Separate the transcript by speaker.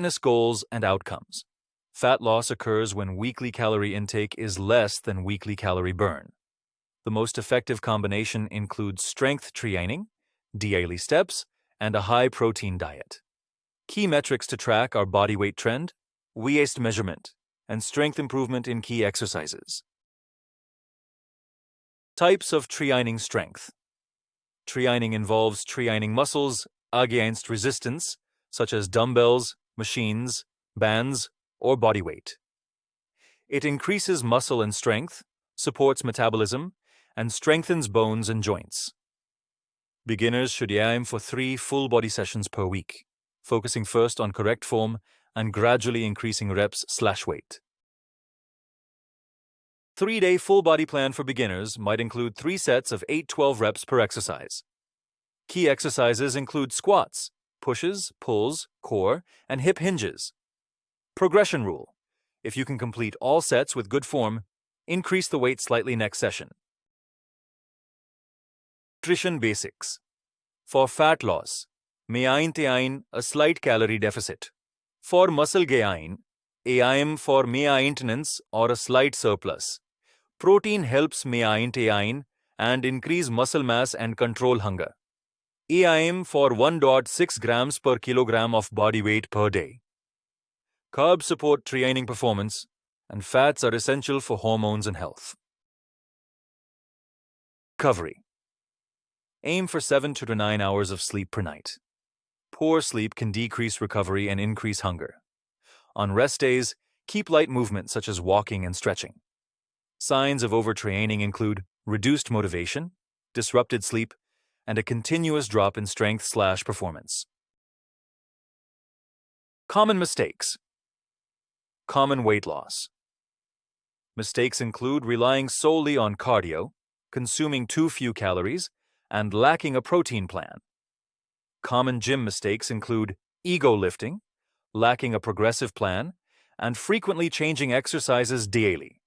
Speaker 1: Fitness goals and outcomes. Fat loss occurs when weekly calorie intake is less than weekly calorie burn. The most effective combination includes strength training, daily steps, and a high-protein diet. Key metrics to track are body weight trend, waist measurement, and strength improvement in key exercises. Types of training strength. Training involves training muscles against resistance, such as dumbbells, machines, bands, or body weight. It increases muscle and strength, supports metabolism, and strengthens bones and joints. Beginners should aim for 3 full-body sessions per week, focusing first on correct form and gradually increasing reps/weight. 3-day full-body plan for beginners might include 3 sets of 8-12 reps per exercise. Key exercises include squats, pushes, pulls, core, and hip hinges. Progression rule. If you can complete all sets with good form, increase the weight slightly next session. Nutrition basics. For fat loss, maintain a slight calorie deficit. For muscle gain, aim for maintenance or a slight surplus. Protein helps maintain and increase muscle mass and control hunger. Aim for 1.6 grams per kilogram of body weight per day. Carbs support training performance, and fats are essential for hormones and health. Recovery. Aim for 7 to 9 hours of sleep per night. Poor sleep can decrease recovery and increase hunger. On rest days, keep light movement such as walking and stretching. Signs of overtraining include reduced motivation, disrupted sleep, and a continuous drop in strength/performance. Common mistakes. Common weight loss. Mistakes include relying solely on cardio, consuming too few calories, and lacking a protein plan. Common gym mistakes include ego lifting, lacking a progressive plan, and frequently changing exercises daily.